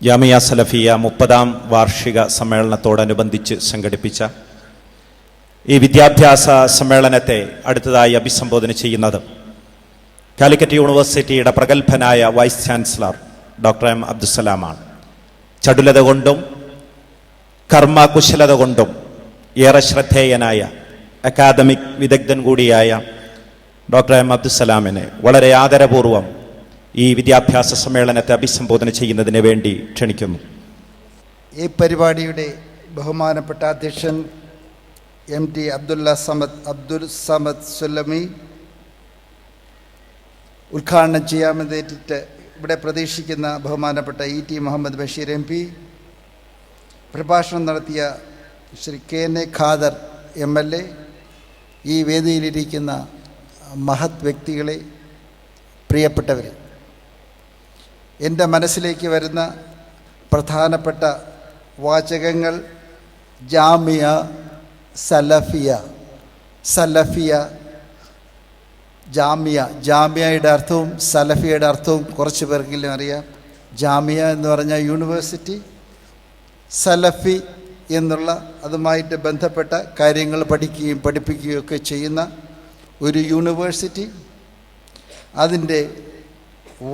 ജാമിയ സലഫിയ 30ാം വാർഷിക സമ്മേളനത്തോടനുബന്ധിച്ച് സംഘടിപ്പിച്ച ഈ വിദ്യാഭ്യാസ സമ്മേളനത്തെ അടുത്തതായി അഭിസംബോധന ചെയ്യുന്നത് കാലിക്കറ്റ് യൂണിവേഴ്സിറ്റിയുടെ പ്രഗത്ഭനായ വൈസ് ചാൻസലർ ഡോക്ടർ എം അബ്ദുസ്സലാമാണ്. ചടുലത കൊണ്ടും കർമ്മകുശലത കൊണ്ടും ഏറെ ശ്രദ്ധേയനായ അക്കാദമിക് വിദഗ്ധൻ കൂടിയായ ഡോക്ടർ എം അബ്ദുസ്സലാമിനെ വളരെ ആദരപൂർവം ഈ വിദ്യാഭ്യാസ സമ്മേളനത്തെ അഭിസംബോധന ചെയ്യുന്നതിന് വേണ്ടി ക്ഷണിക്കുന്നു. ഈ പരിപാടിയുടെ ബഹുമാനപ്പെട്ട അധ്യക്ഷൻ MT അബ്ദുൽ സമദ് സുല്ലമി ഉദ്ഘാടനം ചെയ്യാമെന്നേറ്റിട്ട് ഇവിടെ പ്രതീക്ഷിക്കുന്ന ബഹുമാനപ്പെട്ട ET മുഹമ്മദ് ബഷീർ MP, പ്രഭാഷണം നടത്തിയ ശ്രീ KN ഖാദർ MLA, ഈ വേദിയിലിരിക്കുന്ന മഹത് വ്യക്തികളെ, പ്രിയപ്പെട്ടവർ, എൻ്റെ മനസ്സിലേക്ക് വരുന്ന പ്രധാനപ്പെട്ട വാചകങ്ങൾ ജാമിയ സലഫിയ ജാമിയയുടെ അർത്ഥവും സലഫിയയുടെ അർത്ഥവും കുറച്ച് പേർക്കെങ്കിലും അറിയാം. ജാമിയ എന്ന് പറഞ്ഞാൽ യൂണിവേഴ്സിറ്റി, സലഫി എന്നുള്ള അതുമായിട്ട് ബന്ധപ്പെട്ട കാര്യങ്ങൾ പഠിക്കുകയും പഠിപ്പിക്കുകയും ഒക്കെ ചെയ്യുന്ന ഒരു യൂണിവേഴ്സിറ്റി. അതിൻ്റെ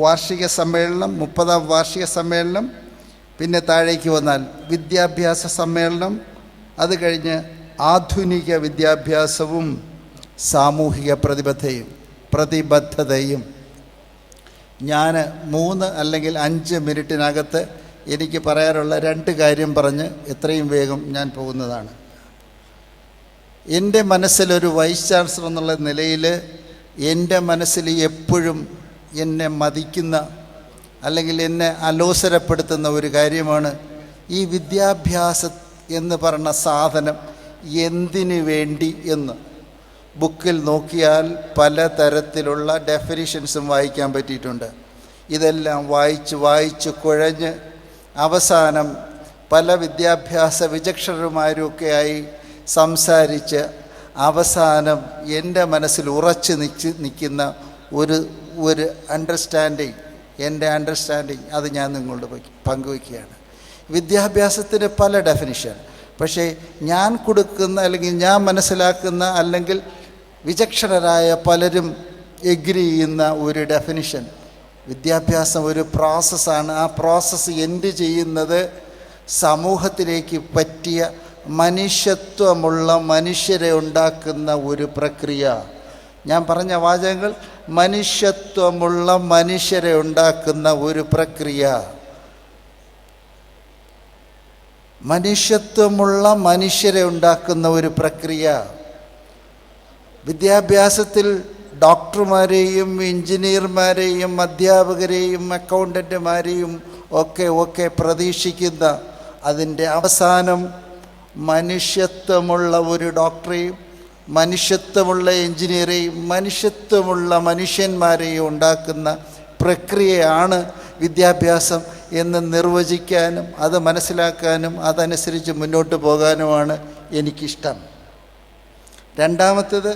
വാർഷിക സമ്മേളനം, 30ാം വാർഷിക സമ്മേളനം, പിന്നെ താഴേക്ക് വന്നാൽ വിദ്യാഭ്യാസ സമ്മേളനം, അത് കഴിഞ്ഞ് ആധുനിക വിദ്യാഭ്യാസവും സാമൂഹിക പ്രതിബദ്ധതയും. ഞാൻ 3 അല്ലെങ്കിൽ 5 മിനിറ്റിനകത്ത് എനിക്ക് പറയാനുള്ള 2 കാര്യം പറഞ്ഞ് എത്രയും വേഗം ഞാൻ പോകുന്നതാണ്. എൻ്റെ മനസ്സിലൊരു വൈസ് ചാൻസലർ എന്നുള്ള നിലയിൽ എൻ്റെ മനസ്സിൽ എപ്പോഴും എന്നെ മതിക്കുന്ന അല്ലെങ്കിൽ എന്നെ അലോസരപ്പെടുത്തുന്ന ഒരു കാര്യമാണ് ഈ വിദ്യാഭ്യാസം എന്ന് പറഞ്ഞ സാധനം എന്തിനു വേണ്ടി എന്ന്. ബുക്കിൽ നോക്കിയാൽ പലതരത്തിലുള്ള ഡെഫിനിഷൻസും വായിക്കാൻ പറ്റിയിട്ടുണ്ട്. ഇതെല്ലാം വായിച്ച് കുഴഞ്ഞ് അവസാനം പല വിദ്യാഭ്യാസ വിചക്ഷണന്മാരുമൊക്കെയായി സംസാരിച്ച് അവസാനം എൻ്റെ മനസ്സിൽ ഉറച്ച് നിൽക്കുന്ന ഒരു അണ്ടർസ്റ്റാൻഡിങ്, എൻ്റെ അണ്ടർസ്റ്റാൻഡിങ് അത് ഞാൻ നിങ്ങളോട് പങ്കുവയ്ക്കുകയാണ്. വിദ്യാഭ്യാസത്തിന് പല ഡെഫിനിഷൻ, പക്ഷേ ഞാൻ കൊടുക്കുന്ന അല്ലെങ്കിൽ ഞാൻ മനസ്സിലാക്കുന്ന അല്ലെങ്കിൽ വിചക്ഷണരായ പലരും എഗ്രി ചെയ്യുന്ന ഒരു ഡെഫിനിഷൻ, വിദ്യാഭ്യാസം ഒരു പ്രോസസ്സാണ്. ആ പ്രോസസ്സ് എൻഡ് ചെയ്യുന്നത് സമൂഹത്തിലേക്ക് പറ്റിയ മനുഷ്യത്വമുള്ള മനുഷ്യരെ ഉണ്ടാക്കുന്ന ഒരു പ്രക്രിയ. ഞാൻ പറഞ്ഞ വാചകങ്ങൾ മനുഷ്യത്വമുള്ള മനുഷ്യരെ ഉണ്ടാക്കുന്ന ഒരു പ്രക്രിയ. മനുഷ്യത്വമുള്ള മനുഷ്യരെ ഉണ്ടാക്കുന്ന ഒരു പ്രക്രിയ. വിദ്യാഭ്യാസത്തിൽ ഡോക്ടർമാരെയും എഞ്ചിനീയർമാരെയും അധ്യാപകരെയും അക്കൗണ്ടൻ്റുമാരെയും ഒക്കെ പ്രതീക്ഷിക്കുന്ന അതിൻ്റെ അവസാനം മനുഷ്യത്വമുള്ള ഒരു ഡോക്ടറെയും മനുഷ്യത്വമുള്ള എഞ്ചിനീയറെയും മനുഷ്യത്വമുള്ള മനുഷ്യന്മാരെയും ഉണ്ടാക്കുന്ന പ്രക്രിയയാണ് വിദ്യാഭ്യാസം എന്ന് നിർവചിക്കാനും അത് മനസ്സിലാക്കാനും അതനുസരിച്ച് മുന്നോട്ട് പോകാനുമാണ് എനിക്കിഷ്ടം. രണ്ടാമത്തേത്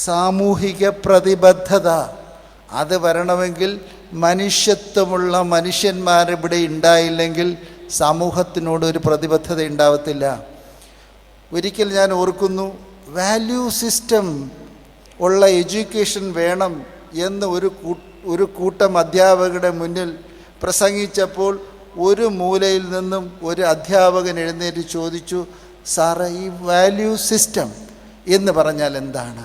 സാമൂഹിക പ്രതിബദ്ധത. അത് വരണമെങ്കിൽ മനുഷ്യത്വമുള്ള മനുഷ്യന്മാരിവിടെ ഉണ്ടായില്ലെങ്കിൽ സമൂഹത്തിനോടൊരു പ്രതിബദ്ധത ഉണ്ടാവത്തില്ല. ഒരിക്കൽ ഞാൻ ഓർക്കുന്നു, വാല്യൂ സിസ്റ്റം ഉള്ള എഡ്യൂക്കേഷൻ വേണം എന്ന് ഒരു കൂട്ടം അധ്യാപകരുടെ മുന്നിൽ പ്രസംഗിച്ചപ്പോൾ ഒരു മൂലയിൽ നിന്നും ഒരു അധ്യാപകൻ എഴുന്നേറ്റ് ചോദിച്ചു, സാറേ, ഈ വാല്യൂ സിസ്റ്റം എന്ന് പറഞ്ഞാൽ എന്താണ്?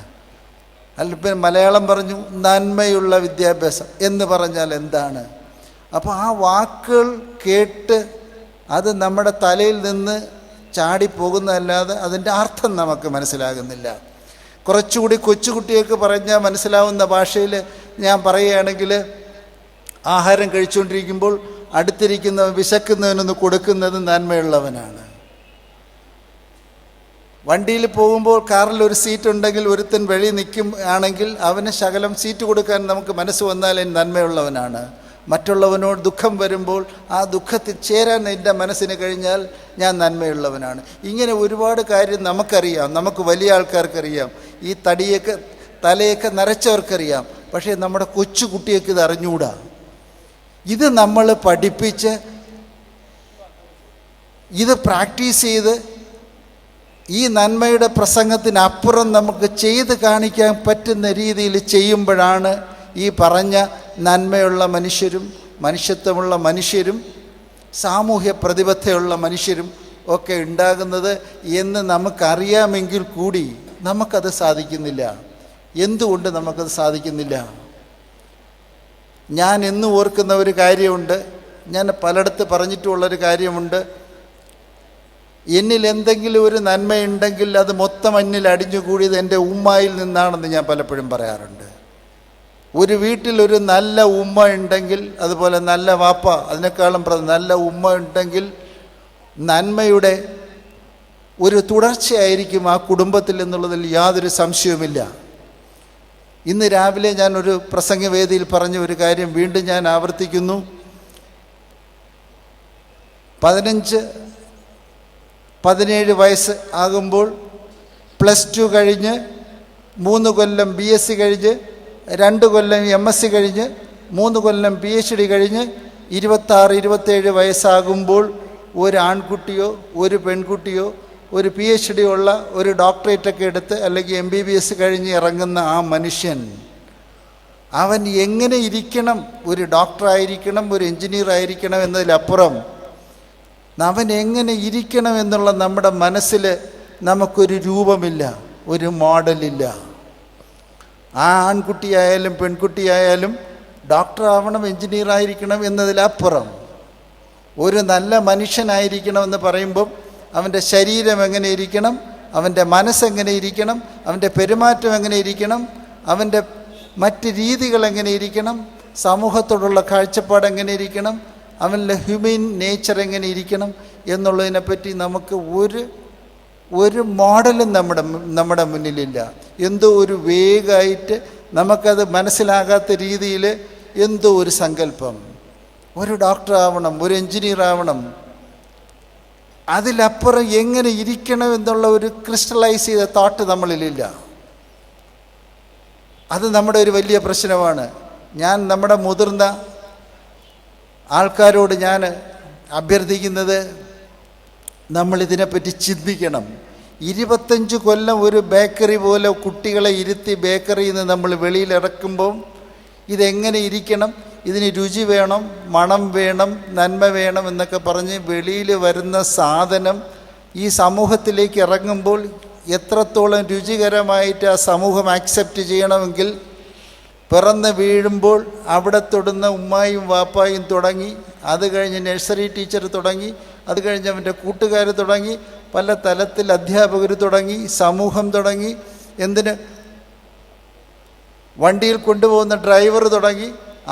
അല്പം മലയാളം പറഞ്ഞു, നന്മയുള്ള വിദ്യാഭ്യാസം എന്ന് പറഞ്ഞാൽ എന്താണ്? അപ്പോൾ ആ വാക്കുകൾ കേട്ട് അത് നമ്മുടെ തലയിൽ നിന്ന് ചാടിപ്പോകുന്നതല്ലാതെ അതിൻ്റെ അർത്ഥം നമുക്ക് മനസ്സിലാകുന്നില്ല. കുറച്ചുകൂടി കൊച്ചുകുട്ടികൾക്ക് പറഞ്ഞാൽ മനസ്സിലാവുന്ന ഭാഷയിൽ ഞാൻ പറയുകയാണെങ്കിൽ, ആഹാരം കഴിച്ചുകൊണ്ടിരിക്കുമ്പോൾ അടുത്തിരിക്കുന്ന വിശക്കുന്നവനൊന്ന് കൊടുക്കുന്നത് നന്മയുള്ളവനാണ്. വണ്ടിയിൽ പോകുമ്പോൾ കാറിൽ ഒരു സീറ്റ് ഉണ്ടെങ്കിൽ ഒരുത്തൻ വെളി നിൽക്കും ആണെങ്കിൽ അവന് ശകലം സീറ്റ് കൊടുക്കാൻ നമുക്ക് മനസ്സ് വന്നാൽ നന്മയുള്ളവനാണ്. മറ്റുള്ളവനോട് ദുഃഖം വരുമ്പോൾ ആ ദുഃഖത്തിൽ ചേരാൻ എൻ്റെ മനസ്സിന് കഴിഞ്ഞാൽ ഞാൻ നന്മയുള്ളവനാണ്. ഇങ്ങനെ ഒരുപാട് കാര്യം നമുക്കറിയാം, നമുക്ക് വലിയ ആൾക്കാർക്കറിയാം, ഈ തലയൊക്കെ നരച്ചവർക്കറിയാം. പക്ഷേ നമ്മുടെ കൊച്ചു കുട്ടികൾക്ക് ഇത് അറിഞ്ഞുകൂടാ. ഇത് നമ്മൾ പഠിപ്പിച്ച് ഇത് പ്രാക്ടീസ് ചെയ്ത് ഈ നന്മയുടെ പ്രസംഗത്തിനപ്പുറം നമുക്ക് ചെയ്ത് കാണിക്കാൻ പറ്റുന്ന രീതിയിൽ ചെയ്യുമ്പോഴാണ് ഈ പറഞ്ഞ നന്മയുള്ള മനുഷ്യരും മനുഷ്യത്വമുള്ള മനുഷ്യരും സാമൂഹ്യ പ്രതിബദ്ധതയുള്ള മനുഷ്യരും ഒക്കെ ഉണ്ടാകുന്നത് എന്ന് നമുക്കറിയാമെങ്കിൽ കൂടി നമുക്കത് സാധിക്കുന്നില്ല. എന്തുകൊണ്ട് നമുക്കത് സാധിക്കുന്നില്ല? ഞാൻ എന്നും ഓർക്കുന്ന ഒരു കാര്യമുണ്ട്, ഞാൻ പലയിടത്ത് പറഞ്ഞിട്ടുള്ളൊരു കാര്യമുണ്ട്. എന്നിൽ എന്തെങ്കിലും ഒരു നന്മയുണ്ടെങ്കിൽ അത് മൊത്തം എന്നിൽ അടിഞ്ഞുകൂടിയത് എൻ്റെ ഉമ്മയിൽ നിന്നാണെന്ന് ഞാൻ പലപ്പോഴും പറയാറുണ്ട്. ഒരു വീട്ടിലൊരു നല്ല ഉമ്മ ഉണ്ടെങ്കിൽ, അതുപോലെ നല്ല വാപ്പ, അതിനേക്കാളും നല്ല ഉമ്മ ഉണ്ടെങ്കിൽ നന്മയുടെ ഒരു തുടർച്ചയായിരിക്കും ആ കുടുംബത്തിൽ എന്നുള്ളതിൽ യാതൊരു സംശയവുമില്ല. ഇന്ന് രാവിലെ ഞാനൊരു പ്രസംഗവേദിയിൽ പറഞ്ഞ ഒരു കാര്യം വീണ്ടും ഞാൻ ആവർത്തിക്കുന്നു. 15-17 വയസ്സ് ആകുമ്പോൾ +2 കഴിഞ്ഞ് 3 കൊല്ലം BSc കഴിഞ്ഞ് 2 കൊല്ലം MSc കഴിഞ്ഞ് 3 കൊല്ലം PhD കഴിഞ്ഞ് 26-27 വയസ്സാകുമ്പോൾ ഒരു ആൺകുട്ടിയോ ഒരു പെൺകുട്ടിയോ ഒരു PhD ഉള്ള ഒരു ഡോക്ടറേറ്റൊക്കെ എടുത്ത് അല്ലെങ്കിൽ MBBS കഴിഞ്ഞ് ഇറങ്ങുന്ന ആ മനുഷ്യൻ അവൻ എങ്ങനെ ഇരിക്കണം, ഒരു ഡോക്ടറായിരിക്കണം, ഒരു എൻജിനീയർ ആയിരിക്കണം എന്നതിലപ്പുറം അവൻ എങ്ങനെ ഇരിക്കണം എന്നുള്ള നമ്മുടെ മനസ്സിൽ നമുക്കൊരു രൂപമില്ല, ഒരു മോഡലില്ല. ആ ആൺകുട്ടിയായാലും പെൺകുട്ടിയായാലും ഡോക്ടറാവണം, എൻജിനീയർ ആയിരിക്കണം എന്നതിലപ്പുറം ഒരു നല്ല മനുഷ്യനായിരിക്കണമെന്ന് പറയുമ്പം അവൻ്റെ ശരീരം എങ്ങനെ ഇരിക്കണം, അവൻ്റെ മനസ്സെങ്ങനെ ഇരിക്കണം, അവൻ്റെ പെരുമാറ്റം എങ്ങനെ ഇരിക്കണം, അവൻ്റെ മറ്റ് രീതികൾ എങ്ങനെ ഇരിക്കണം, സമൂഹത്തോടുള്ള കാഴ്ചപ്പാട് എങ്ങനെ ഇരിക്കണം, അവൻ്റെ ഹ്യൂമൻ നേച്ചർ എങ്ങനെ ഇരിക്കണം എന്നുള്ളതിനെപ്പറ്റി നമുക്ക് ഒരു മോഡലും നമ്മുടെ മുന്നിലില്ല. എന്തോ ഒരു വേഗമായിട്ട് നമുക്കത് മനസ്സിലാകാത്ത രീതിയിൽ എന്തോ ഒരു സങ്കല്പം, ഒരു ഡോക്ടർ ആവണം, ഒരു എൻജിനീയർ ആവണം, അതിലപ്പുറം എങ്ങനെ ഇരിക്കണം എന്നുള്ള ഒരു ക്രിസ്റ്റലൈസ് ചെയ്ത തോട്ട് നമ്മളിലില്ല. അത് നമ്മുടെ ഒരു വലിയ പ്രശ്നമാണ്. ഞാൻ നമ്മുടെ മുതിർന്ന ആൾക്കാരോട് ഞാൻ അഭ്യർത്ഥിക്കുന്നത്, നമ്മളിതിനെപ്പറ്റി ചിന്തിക്കണം. 25 കൊല്ലം ഒരു ബേക്കറി പോലെ കുട്ടികളെ ഇരുത്തി ബേക്കറിയിൽ നിന്ന് നമ്മൾ വെളിയിലിറക്കുമ്പം ഇതെങ്ങനെ ഇരിക്കണം, ഇതിന് രുചി വേണം, മണം വേണം, നന്മ വേണം എന്നൊക്കെ പറഞ്ഞ് വെളിയിൽ വരുന്ന സാധനം ഈ സമൂഹത്തിലേക്ക് ഇറങ്ങുമ്പോൾ എത്രത്തോളം രുചികരമായിട്ട് ആ സമൂഹം ആക്സെപ്റ്റ് ചെയ്യണമെങ്കിൽ പിറന്ന് വീഴുമ്പോൾ അവിടെ തൊടുന്ന ഉമ്മായും വാപ്പായും തുടങ്ങി, അത് കഴിഞ്ഞ് നഴ്സറി ടീച്ചർ തുടങ്ങി, അത് കഴിഞ്ഞ് അവൻ്റെ കൂട്ടുകാർ തുടങ്ങി, പല തലത്തിൽ അധ്യാപകർ തുടങ്ങി, സമൂഹം തുടങ്ങി, എന്തിന് വണ്ടിയിൽ കൊണ്ടുപോകുന്ന ഡ്രൈവർ തുടങ്ങി,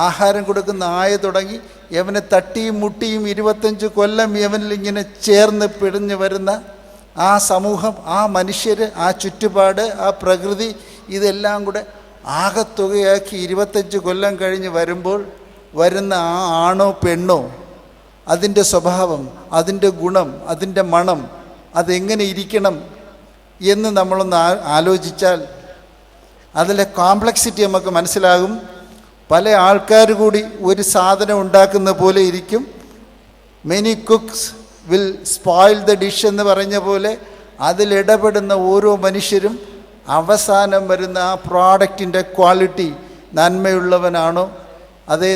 ആഹാരം കൊടുക്കുന്ന ആയ തുടങ്ങി, യവനെ തട്ടിയും മുട്ടിയും 25 കൊല്ലം യവനിൽ ഇങ്ങനെ ചേർന്ന് പിടിഞ്ഞ് വരുന്ന ആ സമൂഹം, ആ മനുഷ്യർ, ആ ചുറ്റുപാട്, ആ പ്രകൃതി, ഇതെല്ലാം കൂടെ ആകത്തുകയാക്കി 25 കൊല്ലം കഴിഞ്ഞ് വരുമ്പോൾ വരുന്ന ആ ആണോ പെണ്ണോ, അതിൻ്റെ സ്വഭാവം, അതിൻ്റെ ഗുണം, അതിൻ്റെ മണം, അതെങ്ങനെ ഇരിക്കണം എന്ന് നമ്മളൊന്ന് ആലോചിച്ചാൽ അതിലെ കോംപ്ലക്സിറ്റി നമുക്ക് മനസ്സിലാകും. പല ആൾക്കാർ കൂടി ഒരു സാധനം ഉണ്ടാക്കുന്ന പോലെ ഇരിക്കും. Many cooks will spoil the dish എന്ന് പറഞ്ഞ പോലെ അതിലിടപെടുന്ന ഓരോ മനുഷ്യരും അവസാനം വരുന്ന ആ പ്രോഡക്റ്റിൻ്റെ ക്വാളിറ്റി നന്മയുള്ളവനാണോ, അതേ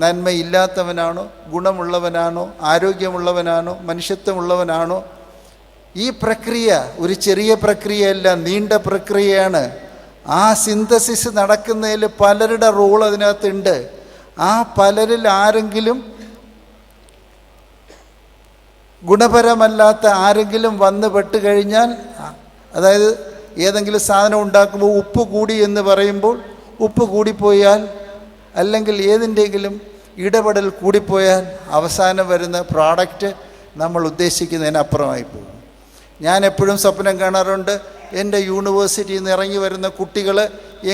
നന്മയില്ലാത്തവനാണോ, ഗുണമുള്ളവനാണോ, ആരോഗ്യമുള്ളവനാണോ, മനുഷ്യത്വമുള്ളവനാണോ? ഈ പ്രക്രിയ ഒരു ചെറിയ പ്രക്രിയയല്ല, നീണ്ട പ്രക്രിയയാണ്. ആ സിന്തസിസ് നടക്കുന്നതിൽ പലരുടെ റോൾ അതിനകത്തുണ്ട്. ആ പലരിൽ ആരെങ്കിലും ഗുണപരമല്ലാത്ത ആരെങ്കിലും വന്ന് പെട്ട് കഴിഞ്ഞാൽ, അതായത് ഏതെങ്കിലും സാധനം ഉണ്ടാക്കുമ്പോൾ ഉപ്പ് കൂടി എന്ന് പറയുമ്പോൾ ഉപ്പ് കൂടിപ്പോയാൽ, അല്ലെങ്കിൽ ഏതിൻ്റെങ്കിലും ഇടപെടൽ കൂടിപ്പോയാൽ അവസാനം വരുന്ന പ്രോഡക്റ്റ് നമ്മൾ ഉദ്ദേശിക്കുന്നതിനപ്പുറമായി പോകും. ഞാൻ എപ്പോഴും സ്വപ്നം കാണാറുണ്ട്, എൻ്റെ യൂണിവേഴ്സിറ്റിയിൽ നിന്ന് ഇറങ്ങി വരുന്ന കുട്ടികൾ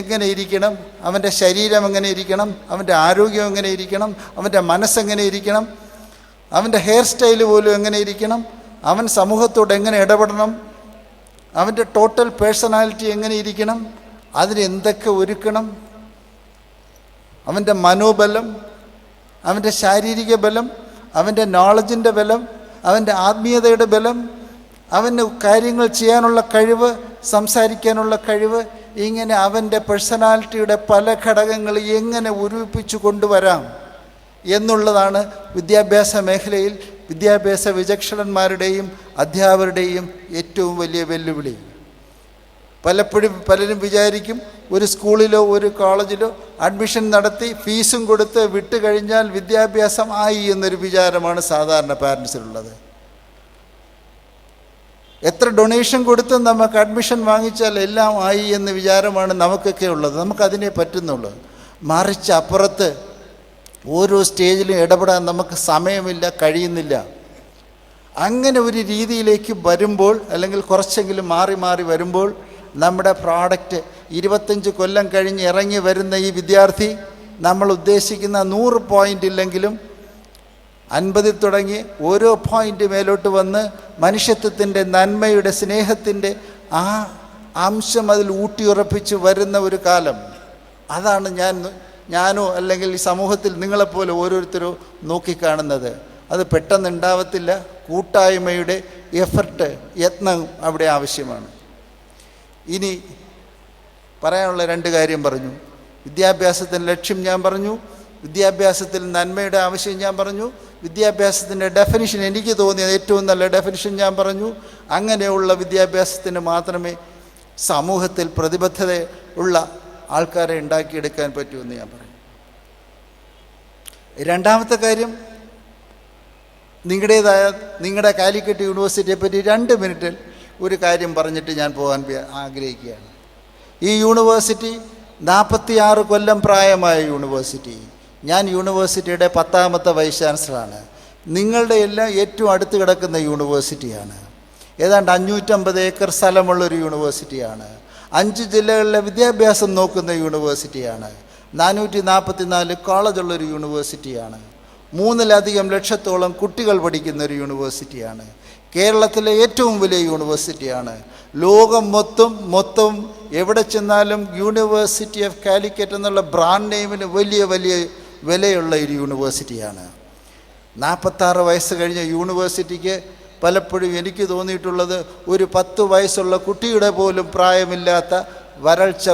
എങ്ങനെ ഇരിക്കണം, അവൻ്റെ ശരീരം എങ്ങനെ ഇരിക്കണം, അവൻ്റെ ആരോഗ്യം എങ്ങനെ ഇരിക്കണം, അവൻ്റെ മനസ്സെങ്ങനെ ഇരിക്കണം, അവൻ്റെ ഹെയർ സ്റ്റൈൽ പോലും എങ്ങനെ ഇരിക്കണം, അവൻ സമൂഹത്തോട് എങ്ങനെ ഇടപെടണം, അവൻ്റെ ടോട്ടൽ പേഴ്സണാലിറ്റി എങ്ങനെ ഇരിക്കണം, അതിന് എന്തൊക്കെ ഒരുക്കണം, അവൻ്റെ മനോബലം, അവൻ്റെ ശാരീരിക ബലം, അവൻ്റെ നോളജിൻ്റെ ബലം, അവൻ്റെ ആത്മീയതയുടെ ബലം, അവന് കാര്യങ്ങൾ ചെയ്യാനുള്ള കഴിവ്, സംസാരിക്കാനുള്ള കഴിവ്, ഇങ്ങനെ അവൻ്റെ പേഴ്സണാലിറ്റിയുടെ പല ഘടകങ്ങൾ എങ്ങനെ ഒരുമിപ്പിച്ചു കൊണ്ടുവരാം എന്നുള്ളതാണ് വിദ്യാഭ്യാസ മേഖലയിൽ വിദ്യാഭ്യാസ വിചക്ഷണന്മാരുടെയും അധ്യാപകരുടെയും ഏറ്റവും വലിയ വെല്ലുവിളി. പലപ്പോഴും പലരും വിചാരിക്കും ഒരു സ്കൂളിലോ ഒരു കോളേജിലോ അഡ്മിഷൻ നടത്തി ഫീസും കൊടുത്ത് വിട്ട് കഴിഞ്ഞാൽ വിദ്യാഭ്യാസം ആയി എന്നൊരു വിചാരമാണ് സാധാരണ പാരൻസിനുള്ളത്. എത്ര ഡൊണേഷൻ കൊടുത്തും നമുക്ക് അഡ്മിഷൻ വാങ്ങിച്ചാൽ എല്ലാം ആയി എന്ന വിചാരമാണ് നമുക്കൊക്കെ ഉള്ളത്. നമുക്കതിനെ പറ്റുന്നുള്ളൂ. മറിച്ച് അപ്പുറത്ത് ഓരോ സ്റ്റേജിലും ഇടപെടാൻ നമുക്ക് സമയമില്ല, കഴിയുന്നില്ല. അങ്ങനെ ഒരു രീതിയിലേക്ക് വരുമ്പോൾ, അല്ലെങ്കിൽ കുറച്ചെങ്കിലും മാറി മാറി വരുമ്പോൾ, നമ്മുടെ പ്രോഡക്റ്റ് 25 കൊല്ലം കഴിഞ്ഞ് ഇറങ്ങി വരുന്ന ഈ വിദ്യാർത്ഥി നമ്മൾ ഉദ്ദേശിക്കുന്ന 100 പോയിൻ്റ് ഇല്ലെങ്കിലും 50 തുടങ്ങി ഓരോ പോയിൻ്റ് മേലോട്ട് വന്ന് മനുഷ്യത്വത്തിൻ്റെ, നന്മയുടെ, സ്നേഹത്തിൻ്റെ ആ അംശം അതിൽ ഊട്ടിയുറപ്പിച്ച് വരുന്ന ഒരു കാലം. അതാണ് ഞാനോ അല്ലെങ്കിൽ ഈ സമൂഹത്തിൽ നിങ്ങളെപ്പോലെ ഓരോരുത്തരോ നോക്കിക്കാണുന്നത്. അത് പെട്ടെന്ന് ഉണ്ടാവത്തില്ല. കൂട്ടായ്മയുടെ എഫർട്ട്, യത്നം അവിടെ ആവശ്യമാണ്. ഇനി പറയാനുള്ള 2 കാര്യം പറഞ്ഞു. വിദ്യാഭ്യാസത്തിൻ്റെ ലക്ഷ്യം ഞാൻ പറഞ്ഞു, വിദ്യാഭ്യാസത്തിൽ നന്മയുടെ ആവശ്യം ഞാൻ പറഞ്ഞു, വിദ്യാഭ്യാസത്തിൻ്റെ ഡെഫിനിഷൻ എനിക്ക് തോന്നിയത് ഏറ്റവും നല്ല ഡെഫിനിഷൻ ഞാൻ പറഞ്ഞു. അങ്ങനെയുള്ള വിദ്യാഭ്യാസത്തിന് മാത്രമേ സമൂഹത്തിൽ പ്രതിബദ്ധത ഉള്ള ആൾക്കാരെ ഉണ്ടാക്കിയെടുക്കാൻ പറ്റുമെന്ന് ഞാൻ പറയും. രണ്ടാമത്തെ കാര്യം, നിങ്ങളുടെ കാലിക്കറ്റ് യൂണിവേഴ്സിറ്റിയെ പറ്റി 2 മിനിറ്റിൽ ഒരു കാര്യം പറഞ്ഞിട്ട് ഞാൻ പോകാൻ ആഗ്രഹിക്കുകയാണ്. ഈ യൂണിവേഴ്സിറ്റി 46 കൊല്ലം പ്രായമായ യൂണിവേഴ്സിറ്റി. ഞാൻ യൂണിവേഴ്സിറ്റിയുടെ 10ാമത്തെ വൈസ് ചാൻസലറാണ്. നിങ്ങളുടെ എല്ലാം ഏറ്റവും അടുത്ത് കിടക്കുന്ന യൂണിവേഴ്സിറ്റിയാണ്. ഏതാണ്ട് 550 ഏക്കർ സ്ഥലമുള്ളൊരു യൂണിവേഴ്സിറ്റിയാണ്. 5 ജില്ലകളിലെ വിദ്യാഭ്യാസം നോക്കുന്ന യൂണിവേഴ്സിറ്റിയാണ്. 444 കോളേജുള്ളൊരു യൂണിവേഴ്സിറ്റിയാണ്. 3 ലക്ഷത്തോളം കുട്ടികൾ പഠിക്കുന്ന ഒരു യൂണിവേഴ്സിറ്റിയാണ്. കേരളത്തിലെ ഏറ്റവും വലിയ യൂണിവേഴ്സിറ്റിയാണ്. ലോകം മൊത്തം എവിടെ ചെന്നാലും യൂണിവേഴ്സിറ്റി ഓഫ് കാലിക്കറ്റ് എന്നുള്ള ബ്രാൻഡ് നെയിമിന് വലിയ വിലയുള്ള ഒരു യൂണിവേഴ്സിറ്റിയാണ്. 46 വയസ്സ് കഴിഞ്ഞ യൂണിവേഴ്സിറ്റിക്ക് പലപ്പോഴും എനിക്ക് തോന്നിയിട്ടുള്ളത് ഒരു 10 വയസ്സുള്ള കുട്ടിയുടെ പോലും പ്രായമില്ലാത്ത വരൾച്ച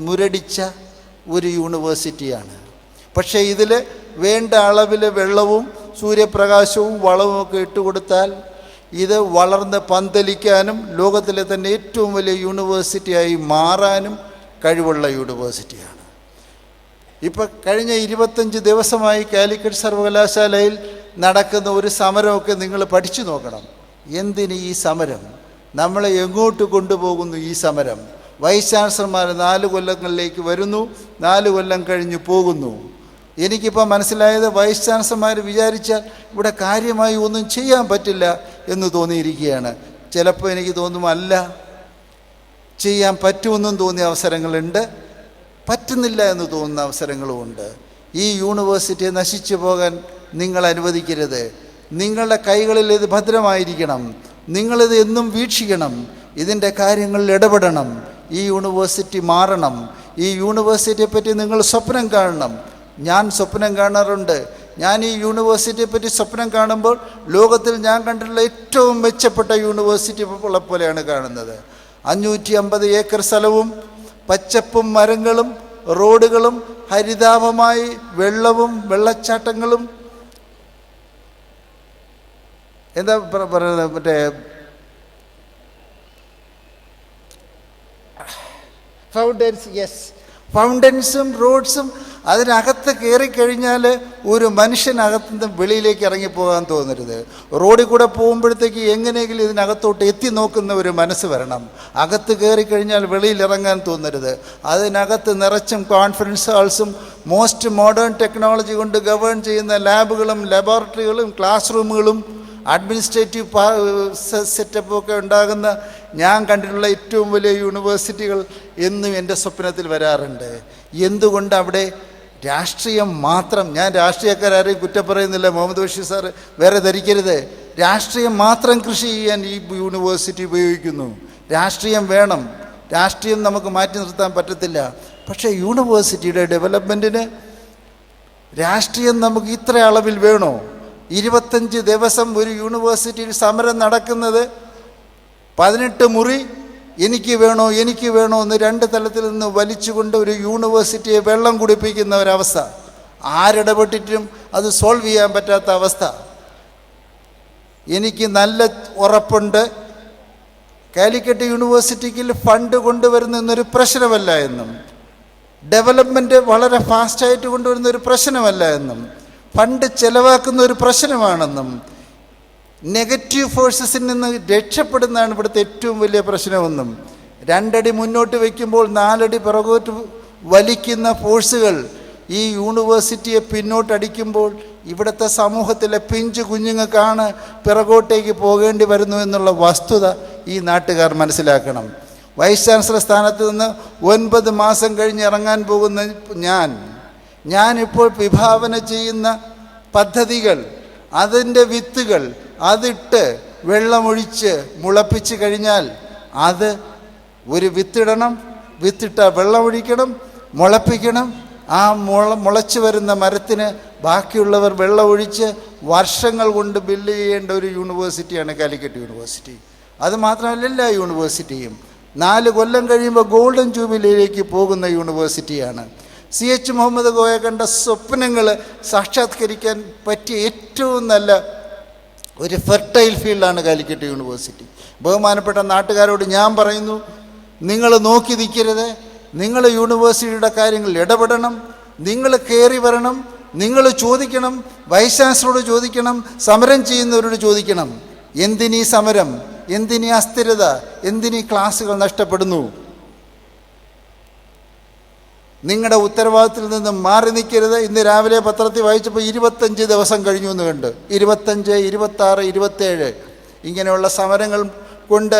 മുരടിച്ച ഒരു യൂണിവേഴ്സിറ്റിയാണ്. പക്ഷേ ഇതിൽ വേണ്ട അളവിൽ വെള്ളവും സൂര്യപ്രകാശവും വളവും ഒക്കെ ഇട്ടുകൊടുത്താൽ ഇത് വളർന്ന് പന്തലിക്കാനും ലോകത്തിലെ തന്നെ ഏറ്റവും വലിയ യൂണിവേഴ്സിറ്റിയായി മാറാനും കഴിവുള്ള യൂണിവേഴ്സിറ്റിയാണ്. ഇപ്പം കഴിഞ്ഞ 25 ദിവസമായി കാലിക്കറ്റ് സർവകലാശാലയിൽ നടക്കുന്ന ഒരു സമരമൊക്കെ നിങ്ങൾ പഠിച്ചു നോക്കണം. എന്തിന് ഈ സമരം? നമ്മളെ എങ്ങോട്ട് കൊണ്ടുപോകുന്നു ഈ സമരം? വൈസ് ചാൻസലർമാർ 4 കൊല്ലങ്ങളിലേക്ക് വരുന്നു, 4 കൊല്ലം കഴിഞ്ഞ് പോകുന്നു. എനിക്കിപ്പോൾ മനസ്സിലായത് വൈസ് ചാൻസലർമാർ വിചാരിച്ചാൽ ഇവിടെ കാര്യമായി ഒന്നും ചെയ്യാൻ പറ്റില്ല എന്ന് തോന്നിയിരിക്കുകയാണ്. ചിലപ്പോൾ എനിക്ക് തോന്നും അല്ല, ചെയ്യാൻ പറ്റുമെന്നും തോന്നിയ അവസരങ്ങളുണ്ട്, പറ്റുന്നില്ല എന്ന് തോന്നുന്ന അവസരങ്ങളുമുണ്ട്. ഈ യൂണിവേഴ്സിറ്റിയെ നശിച്ചു പോകാൻ നിങ്ങൾ അനുവദിക്കരുത്. നിങ്ങളുടെ കൈകളിൽ ഇത് ഭദ്രമായിരിക്കണം. നിങ്ങളിത് എന്നും വീക്ഷിക്കണം. ഇതിൻ്റെ കാര്യങ്ങളിൽ ഇടപെടണം. ഈ യൂണിവേഴ്സിറ്റി മാറണം. ഈ യൂണിവേഴ്സിറ്റിയെ പറ്റി നിങ്ങൾ സ്വപ്നം കാണണം. ഞാൻ സ്വപ്നം കാണാറുണ്ട്. ഞാൻ ഈ യൂണിവേഴ്സിറ്റിയെ പറ്റി സ്വപ്നം കാണുമ്പോൾ ലോകത്തിൽ ഞാൻ കണ്ടിട്ടുള്ള ഏറ്റവും മെച്ചപ്പെട്ട യൂണിവേഴ്സിറ്റി പോലെയാണ് കാണുന്നത്. 550 ഏക്കർ സ്ഥലവും പച്ചപ്പും മരങ്ങളും റോഡുകളും ഹരിതാഭമായി വെള്ളവും വെള്ളച്ചാട്ടങ്ങളും, എന്താ പറയുന്നത്, മറ്റേ ഫൗണ്ടൻസും റോഡ്സും. അതിനകത്ത് കയറിക്കഴിഞ്ഞാൽ ഒരു മനുഷ്യനകത്തുനിന്ന് വെളിയിലേക്ക് ഇറങ്ങിപ്പോകാൻ തോന്നരുത്. റോഡിൽ കൂടെ പോകുമ്പോഴത്തേക്ക് എങ്ങനെയെങ്കിലും ഇതിനകത്തോട്ട് എത്തി നോക്കുന്ന ഒരു മനസ്സ് വരണം. അകത്ത് കയറിക്കഴിഞ്ഞാൽ വെളിയിൽ ഇറങ്ങാൻ തോന്നരുത്. അതിനകത്ത് നിറച്ചും കോൺഫറൻസ് ഹാൾസും മോസ്റ്റ് മോഡേൺ ടെക്നോളജി കൊണ്ട് ഗവേൺ ചെയ്യുന്ന ലാബുകളും ലബോറട്ടറികളും ക്ലാസ് റൂമുകളും അഡ്മിനിസ്ട്രേറ്റീവ് സെറ്റപ്പൊക്കെ ഉണ്ടാകുന്ന ഞാൻ കണ്ടിട്ടുള്ള ഏറ്റവും വലിയ യൂണിവേഴ്സിറ്റികൾ എന്നും എൻ്റെ സ്വപ്നത്തിൽ വരാറുണ്ട്. എന്തുകൊണ്ട് അവിടെ രാഷ്ട്രീയം മാത്രം, ഞാൻ രാഷ്ട്രീയക്കാരെയും കുറ്റം പറയുന്നില്ല, മുഹമ്മദ് ബഷീർ സാർ വേറെ ധരിക്കരുത്, രാഷ്ട്രീയം മാത്രം കൃഷി ചെയ്യാൻ ഈ യൂണിവേഴ്സിറ്റി ഉപയോഗിക്കുന്നു. രാഷ്ട്രീയം വേണം, രാഷ്ട്രീയം നമുക്ക് മാറ്റി നിർത്താൻ പറ്റത്തില്ല. പക്ഷേ യൂണിവേഴ്സിറ്റിയുടെ ഡെവലപ്മെൻറ്റിന് രാഷ്ട്രീയം നമുക്ക് ഇത്ര അളവിൽ വേണോ? 25 ദിവസം ഒരു യൂണിവേഴ്സിറ്റിയിൽ സമരം നടക്കുന്നത്, 18 മുറി എനിക്ക് വേണോ എന്ന് 2 തലത്തിൽ നിന്ന് വലിച്ചുകൊണ്ട് ഒരു യൂണിവേഴ്സിറ്റിയെ വെള്ളം കുടിപ്പിക്കുന്ന ഒരവസ്ഥ. ആരിടപെട്ടിട്ടും അത് സോൾവ് ചെയ്യാൻ പറ്റാത്ത അവസ്ഥ. എനിക്ക് നല്ല ഉറപ്പുണ്ട്, കാലിക്കറ്റ് യൂണിവേഴ്സിറ്റിക്ക് ഫണ്ട് കൊണ്ടുവരുന്നൊരു പ്രശ്നമല്ല എന്നും, ഡെവലപ്മെൻറ്റ് വളരെ ഫാസ്റ്റായിട്ട് കൊണ്ടുവരുന്ന ഒരു പ്രശ്നമല്ല എന്നും, ഫണ്ട് ചെലവാക്കുന്ന ഒരു പ്രശ്നമാണെന്നും, നെഗറ്റീവ് ഫോഴ്സസിൽ നിന്ന് രക്ഷപ്പെടുന്നതാണ് ഇവിടുത്തെ ഏറ്റവും വലിയ പ്രശ്നമെന്നും, 2 അടി മുന്നോട്ട് വയ്ക്കുമ്പോൾ 4 അടി പിറകോട്ട് വലിക്കുന്ന ഫോഴ്സുകൾ ഈ യൂണിവേഴ്സിറ്റിയെ പിന്നോട്ടടിക്കുമ്പോൾ ഇവിടുത്തെ സമൂഹത്തിലെ പിഞ്ചു കുഞ്ഞുങ്ങൾക്കാണ് പിറകോട്ടേക്ക് പോകേണ്ടി വരുന്നു എന്നുള്ള വസ്തുത ഈ നാട്ടുകാർ മനസ്സിലാക്കണം. വൈസ് ചാൻസലർ സ്ഥാനത്ത് നിന്ന് 9 മാസം കഴിഞ്ഞ് ഇറങ്ങാൻ പോകുന്ന ഞാനിപ്പോൾ വിഭാവന ചെയ്യുന്ന പദ്ധതികൾ, അതിൻ്റെ വിത്തുകൾ അതിട്ട് വെള്ളമൊഴിച്ച് മുളപ്പിച്ച് കഴിഞ്ഞാൽ അത് ഒരു വിത്തിടണം, വിത്തിട്ട വെള്ളമൊഴിക്കണം, മുളപ്പിക്കണം. ആ മുളച്ചു വരുന്ന മരത്തിന് ബാക്കിയുള്ളവർ വെള്ളമൊഴിച്ച് വർഷങ്ങൾ കൊണ്ട് ബിൽഡ് ചെയ്യേണ്ട ഒരു യൂണിവേഴ്സിറ്റിയാണ് കാലിക്കറ്റ് യൂണിവേഴ്സിറ്റി. അതുമാത്രമല്ല, എല്ലാ യൂണിവേഴ്സിറ്റിയും 4 കൊല്ലം കഴിയുമ്പോൾ ഗോൾഡൻ ജൂബിലിയിലേക്ക് പോകുന്ന യൂണിവേഴ്സിറ്റിയാണ്. CH മുഹമ്മദ് കോയ കണ്ട സ്വപ്നങ്ങൾ സാക്ഷാത്കരിക്കാൻ പറ്റിയ ഏറ്റവും നല്ല ഒരു ഫെർട്ടൈൽ ഫീൽഡാണ് കാലിക്കറ്റ് യൂണിവേഴ്സിറ്റി. ബഹുമാനപ്പെട്ട നാട്ടുകാരോട് ഞാൻ പറയുന്നു, നിങ്ങൾ നോക്കി നിൽക്കരുത്. നിങ്ങൾ യൂണിവേഴ്സിറ്റിയുടെ കാര്യങ്ങളിൽ ഇടപെടണം, നിങ്ങൾ കയറി വരണം, നിങ്ങൾ ചോദിക്കണം, വൈസ് ചാൻസലറോട് ചോദിക്കണം, സമരം ചെയ്യുന്നവരോട് ചോദിക്കണം, എന്തിനീ സമരം, എന്തിനീ അസ്ഥിരത, എന്തിനീ ക്ലാസ്സുകൾ നഷ്ടപ്പെടുന്നു? നിങ്ങളുടെ ഉത്തരവാദിത്തത്തിൽ നിന്ന് മാറി നിൽക്കരുത്. ഇന്ന് രാവിലെ പത്രത്തിൽ വായിച്ചപ്പോൾ 25 ദിവസം കഴിഞ്ഞു എന്ന് കണ്ട്. 25, 26, 27 ഇങ്ങനെയുള്ള സമരങ്ങൾ കൊണ്ട്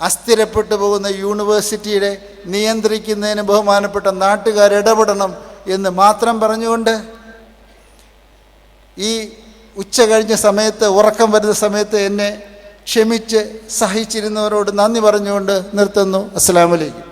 അസ്ഥിരപ്പെട്ടു പോകുന്ന യൂണിവേഴ്സിറ്റിയുടെ നിയന്ത്രിക്കുന്നതിന് ബഹുമാനപ്പെട്ട നാട്ടുകാർ ഇടപെടണം എന്ന് മാത്രം പറഞ്ഞുകൊണ്ട് ഈ ഉച്ച കഴിഞ്ഞ സമയത്ത്, ഉറക്കം വരുന്ന സമയത്ത് എന്നെ ക്ഷമിച്ച് സഹിച്ചിരുന്നവരോട് നന്ദി പറഞ്ഞുകൊണ്ട് നിർത്തുന്നു. അസ്സലാമു അലൈക്കും.